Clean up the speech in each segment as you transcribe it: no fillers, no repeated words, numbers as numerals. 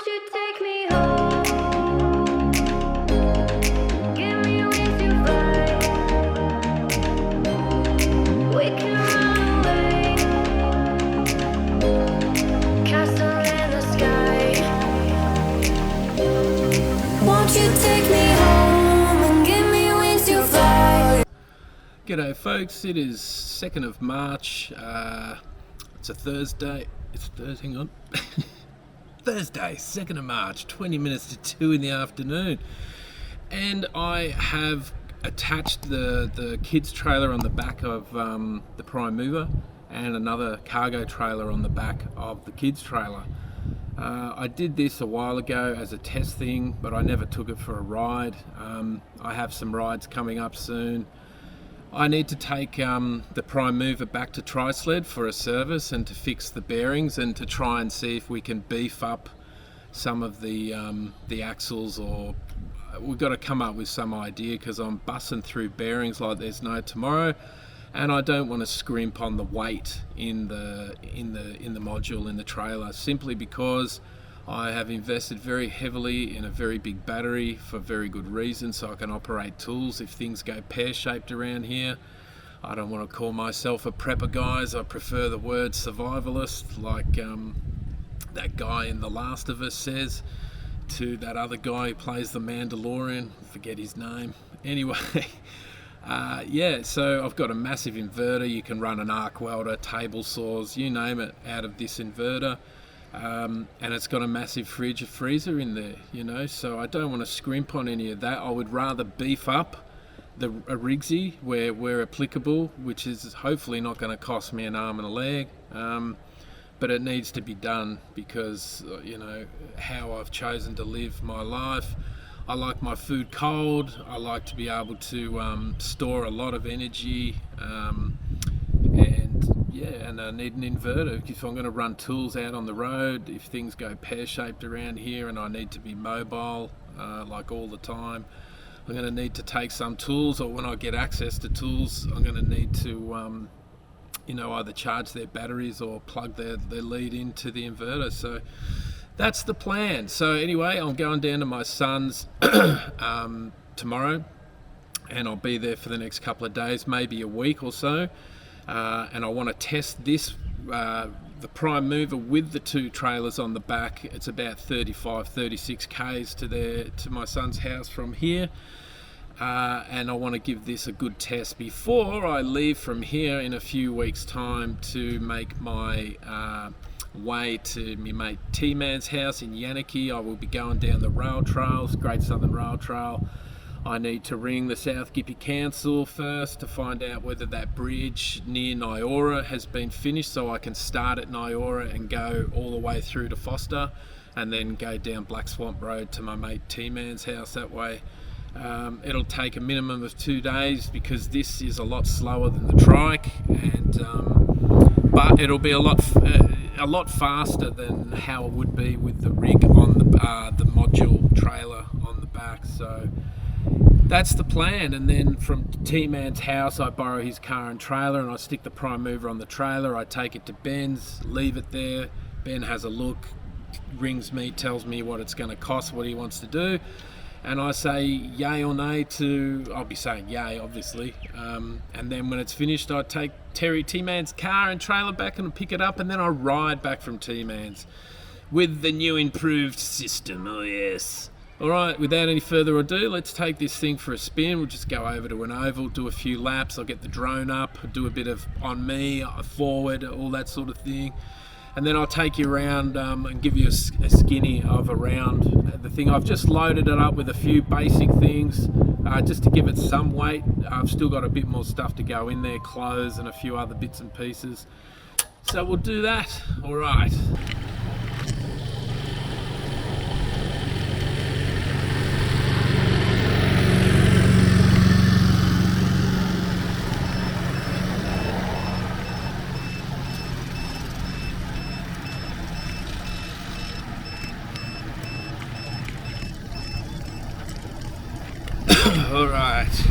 Won't you take me home? Give me wings to fly. We can run away. Castle in the sky. Won't you take me home and give me wings to fly? G'day folks, it is 2nd of March, it's a Thursday, hang on, Thursday, 2nd of March, 20 minutes to 2 in the afternoon, and I have attached the kids trailer on the back of the prime mover and another cargo trailer on the back of the kids trailer. I did this a while ago as a test thing, but I never took it for a ride. I have some rides coming up soon. I need to take the prime mover back to Tri-Sled for a service and to fix the bearings and to try and see if we can beef up some of the axles, or we've got to come up with some idea, because I'm bussing through bearings like there's no tomorrow, and I don't want to scrimp on the weight in the module in the trailer, simply because I have invested very heavily in a very big battery for very good reason, so I can operate tools if things go pear-shaped around here. I don't want to call myself a prepper, guys. I prefer the word survivalist, like that guy in The Last of Us says to that other guy who plays the Mandalorian. Forget his name. Anyway, yeah, so I've got a massive inverter. You can run an arc welder, table saws, you name it, out of this inverter. And it's got a massive freezer in there, you know, so I don't want to scrimp on any of that. I would rather beef up a Rigzy where applicable, which is hopefully not going to cost me an arm and a leg, but it needs to be done because, you know, how I've chosen to live my life. I like my food cold. I like to be able to store a lot of energy, and I need an inverter if I'm going to run tools out on the road. If things go pear-shaped around here and I need to be mobile like all the time, I'm going to need to take some tools, or when I get access to tools, I'm going to need to you know, either charge their batteries or plug their lead into the inverter. So that's the plan. So anyway, I'm going down to my son's tomorrow, and I'll be there for the next couple of days, maybe a week or so. And I want to test this, the prime mover with the two trailers on the back. It's about 36 k's to my son's house from here, and I want to give this a good test before I leave from here in a few weeks' time to make my way to my mate T-Man's house in Yanakie. I will be going down the rail trails, Great Southern Rail Trail. I need to ring the South Gippy Council first to find out whether that bridge near Nyora has been finished, so I can start at Nyora and go all the way through to Foster, and then go down Black Swamp Road to my mate T-Man's house that way. It'll take a minimum of 2 days because this is a lot slower than the trike, and but it'll be a lot faster than how it would be with the rig on the module trailer on the back. So that's the plan. And then from T-Man's house, I borrow his car and trailer, and I stick the prime mover on the trailer. I take it to Ben's, leave it there. Ben has a look, rings me, tells me what it's going to cost, what he wants to do, and I say yay or nay to, I'll be saying yay obviously, and then when it's finished I take T-Man's car and trailer back and pick it up, and then I ride back from T-Man's with the new improved system. Oh yes. Alright, without any further ado, let's take this thing for a spin. We'll just go over to an oval, do a few laps. I'll get the drone up, do a bit of on me, forward, all that sort of thing. And then I'll take you around and give you a skinny of around the thing. I've just loaded it up with a few basic things just to give it some weight. I've still got a bit more stuff to go in there, clothes and a few other bits and pieces. So we'll do that. Alright. Alright,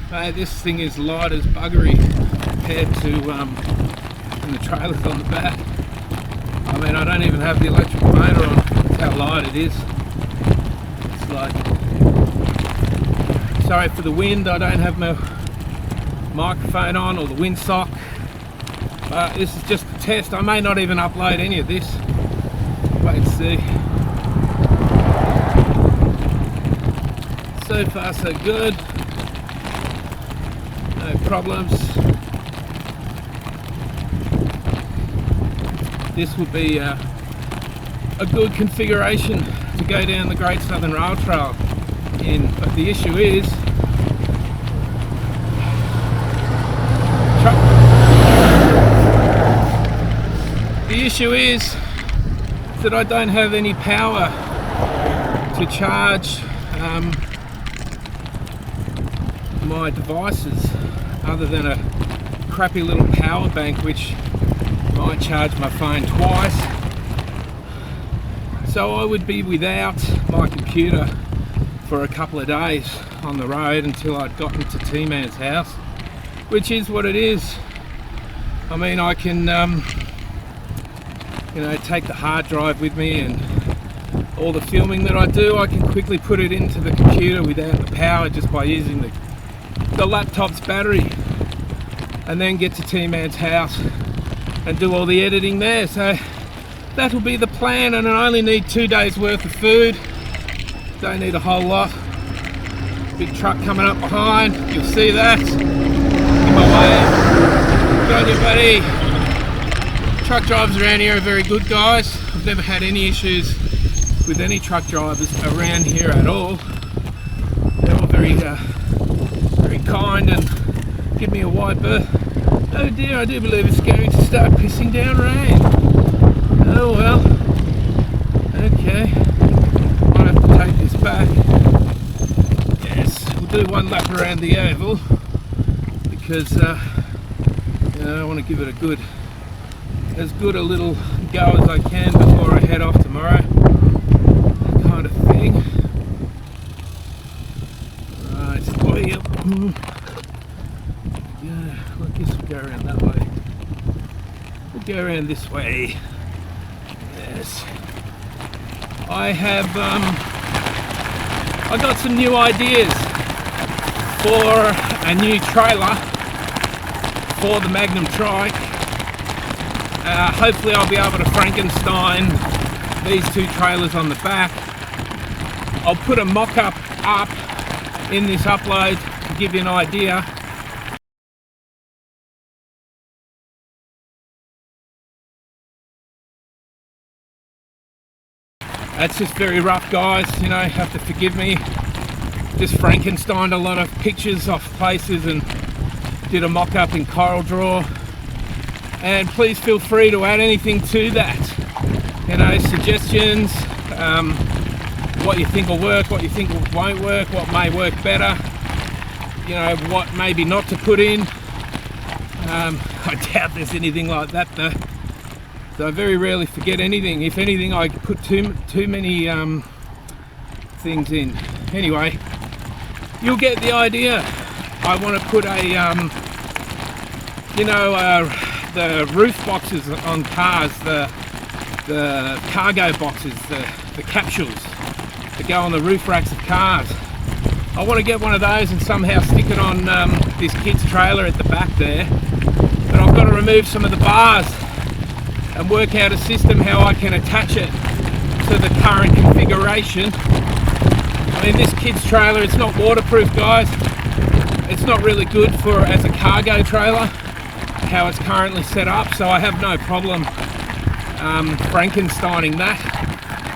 mate, this thing is light as buggery compared to the trailers on the back. I mean, I don't even have the electric motor on. how light it is. It's like, sorry for the wind, I don't have my microphone on or the windsock. But this is just a test. I may not even upload any of this. Wait and see. So far so good. No problems. This would be a good configuration to go down the Great Southern Rail Trail in. But the issue is that I don't have any power to charge my devices other than a crappy little power bank which might charge my phone twice. So I would be without my computer for a couple of days on the road until I'd gotten to T-Man's house, which is what it is. I mean, I can take the hard drive with me, and all the filming that I do, I can quickly put it into the computer without the power just by using the laptop's battery, and then get to T-Man's house and do all the editing there. So that'll be the plan, and I only need 2 days worth of food. Don't need a whole lot. Big truck coming up behind, you'll see that. In my way. Good on you, buddy. Truck drivers around here are very good guys. I've never had any issues with any truck drivers around here at all. They're all very kind and give me a wiper. Oh dear, I do believe it's going to start pissing down rain. Oh well. Okay. Might have to take this back. Yes, we'll do one lap around the oval because I want to give it as good a little go as I can before I head off tomorrow. That kind of thing. Right, boy, yeah, I guess we'll go around that way. We'll go around this way. Yes. I got some new ideas for a new trailer for the Magnum Trike. Hopefully I'll be able to Frankenstein these two trailers on the back. I'll put a mock-up up in this upload to give you an idea. That's just very rough, guys, you know, have to forgive me. Just Frankensteined a lot of pictures off places and did a mock-up in CorelDRAW. And please feel free to add anything to that. You know, suggestions, what you think will work, what you think won't work, what may work better. You know, what maybe not to put in. I doubt there's anything like that though. So I very rarely forget anything. If anything, I put too many things in. Anyway, you'll get the idea. I want to put a, the roof boxes on cars, the cargo boxes, the capsules that go on the roof racks of cars. I want to get one of those and somehow stick it on this kid's trailer at the back there. But I've got to remove some of the bars and work out a system how I can attach it to the current configuration. I mean, this kid's trailer, it's not waterproof, guys. It's not really good for as a cargo trailer, how it's currently set up, so I have no problem Frankensteining that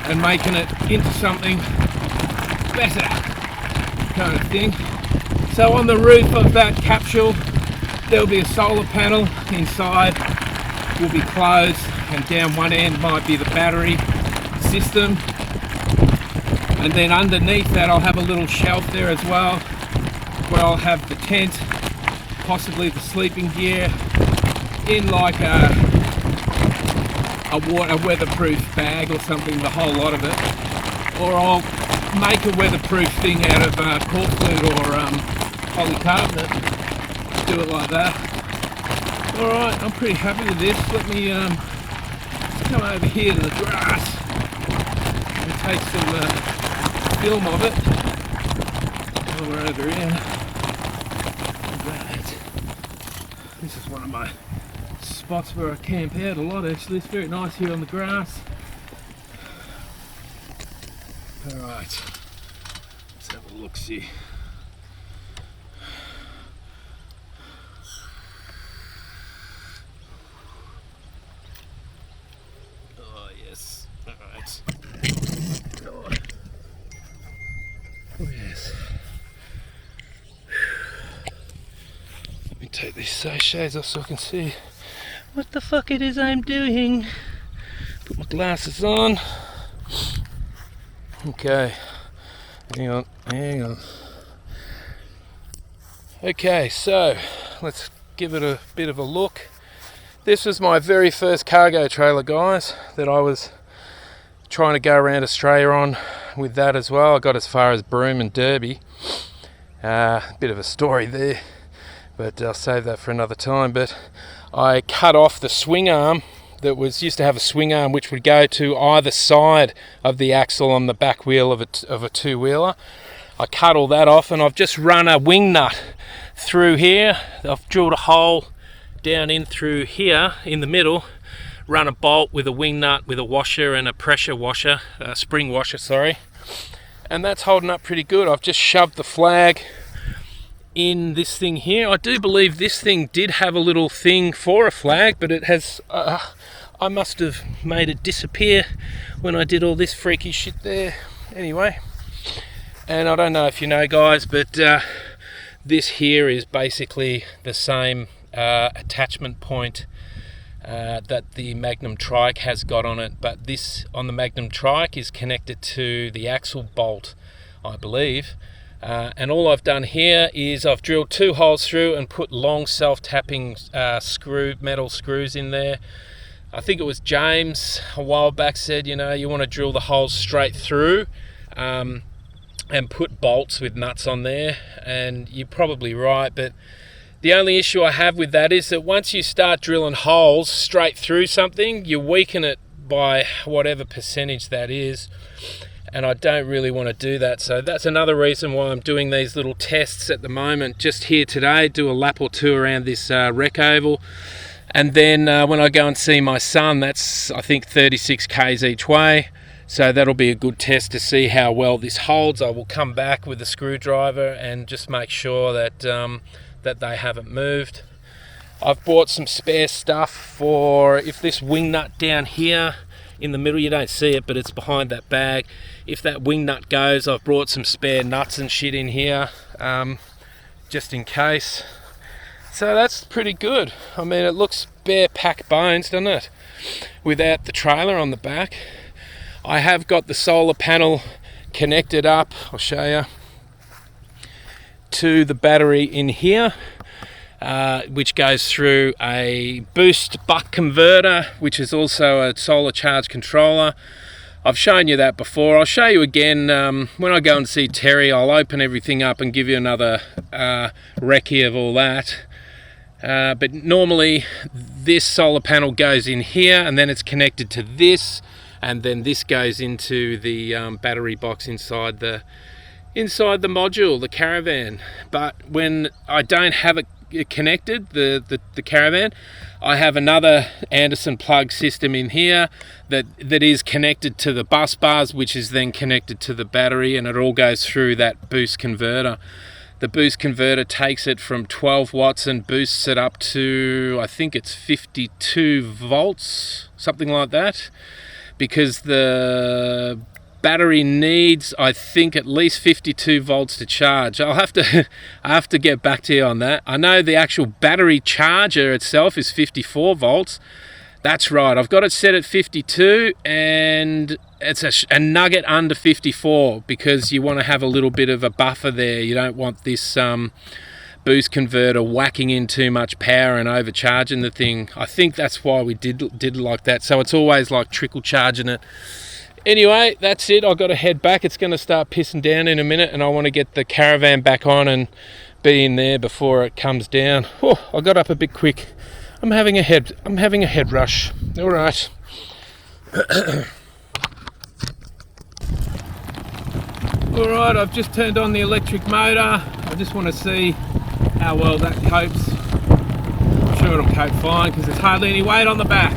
and making it into something better kind of thing. So on the roof of that capsule there'll be a solar panel inside, will be closed, and down one end might be the battery system, and then underneath that I'll have a little shelf there as well where I'll have the tent, possibly the sleeping gear in like a weatherproof bag or something, the whole lot of it, or I'll make a weatherproof thing out of cork or polycarbonate, do it like that. Alright, I'm pretty happy with this. Let me come over here to the grass take some film of it while we're over here. Right. This is one of my spots where I camp out a lot actually. It's very nice here on the grass. Alright, let's have a look-see. Oh yes, alright. Oh yes. Let me take these shades off so I can see what the fuck it is I'm doing. Put my glasses on. Okay, hang on. Okay, so let's give it a bit of a look. This was my very first cargo trailer, guys, that I was trying to go around Australia on with that as well. I got as far as Broome and Derby. Bit of a story there, but I'll save that for another time. But I cut off the swing arm that used to have a swing arm which would go to either side of the axle on the back wheel of a two-wheeler. I cut all that off, and I've just run a wing nut through here. I've drilled a hole down in through here in the middle, run a bolt with a wing nut with a washer and a pressure washer, spring washer, sorry, and that's holding up pretty good. I've just shoved the flag in this thing here. I do believe this thing did have a little thing for a flag, but it has I must have made it disappear when I did all this freaky shit there. Anyway, and I don't know if you know, guys, but this here is basically the same attachment point that the Magnum Trike has got on it, but this on the Magnum Trike is connected to the axle bolt, I believe. And all I've done here is I've drilled 2 holes through and put long self-tapping metal screws in there. I think it was James a while back said, you know, you want to drill the holes straight through and put bolts with nuts on there, and you're probably right, but the only issue I have with that is that once you start drilling holes straight through something, you weaken it by whatever percentage that is, and I don't really want to do that. So that's another reason why I'm doing these little tests at the moment, just here today, do a lap or two around this rec oval, and then when I go and see my son, that's I think 36 k's each way, so that'll be a good test to see how well this holds. I will come back with a screwdriver and just make sure that that they haven't moved. I've bought some spare stuff for if this wing nut down here in the middle, you don't see it, but it's behind that bag. If that wing nut goes, I've brought some spare nuts and shit in here, just in case. So that's pretty good. I mean, it looks bare pack bones, doesn't it? Without the trailer on the back. I have got the solar panel connected up, I'll show you, to the battery in here, which goes through a boost buck converter, which is also a solar charge controller. I've shown you that before. I'll show you again when I go and see Terry. I'll open everything up and give you another recce of all that. But normally this solar panel goes in here, and then it's connected to this, and then this goes into the battery box inside the module, the caravan. But when I don't have it connected, the caravan, I have another Anderson plug system in here that is connected to the bus bars, which is then connected to the battery, and it all goes through that boost converter. The boost converter takes it from 12 watts and boosts it up to, I think it's 52 volts, something like that, because the battery needs, I think, at least 52 volts to charge. I have to get back to you on that. I know the actual battery charger itself is 54 volts. That's right, I've got it set at 52, and it's a nugget under 54 because you want to have a little bit of a buffer there. You don't want this boost converter whacking in too much power and overcharging the thing. I think that's why we did it like that. So it's always like trickle charging it. Anyway, that's it. I've got to head back. It's going to start pissing down in a minute, and I want to get the caravan back on and be in there before it comes down. Oh, I got up a bit quick. I'm having a head rush. All right. Alright, I've just turned on the electric motor. I just want to see how well that copes. I'm sure it'll cope fine because there's hardly any weight on the back.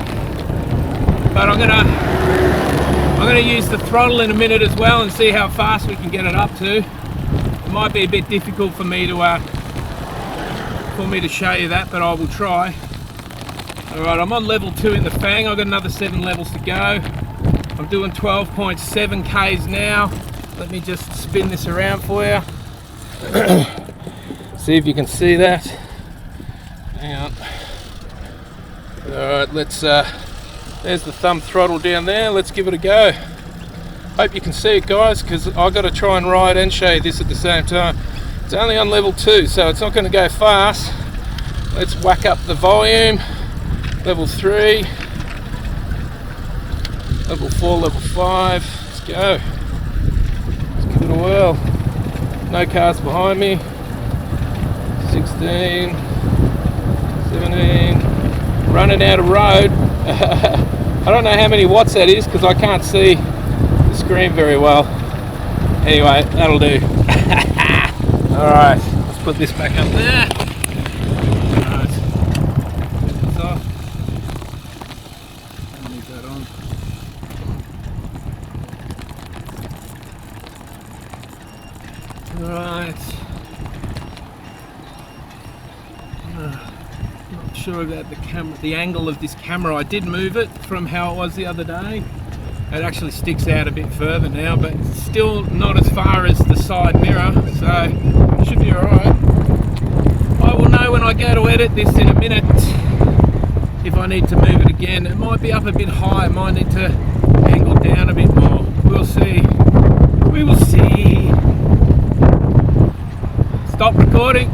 But I'm gonna use the throttle in a minute as well and see how fast we can get it up to. It might be a bit difficult for me to show you that, but I will try. Alright, I'm on level 2 in the Fang. I've got another 7 levels to go. I'm doing 12.7 Ks now. Let me just spin this around for you. See if you can see that. Hang on. Alright, there's the thumb throttle down there. Let's give it a go. Hope you can see it, guys, because I've got to try and ride and show you this at the same time. It's only on level 2, so it's not going to go fast. Let's whack up the volume. Level 3, level 4, level 5. Let's go. Let's give it a whirl. No cars behind me. 16, 17. Running out of road. I don't know how many watts that is because I can't see the screen very well. Anyway, that'll do. Alright, let's put this back up there. Alright, get this off. Leave that on. Alright. Not sure about the angle of this camera. I did move it from how it was the other day. It actually sticks out a bit further now, but still not as far as the side mirror, so it should be alright. I will know when I go to edit this in a minute if I need to move it again. It might be up a bit high, it might need to angle down a bit more. We'll see. We will see. Stop recording.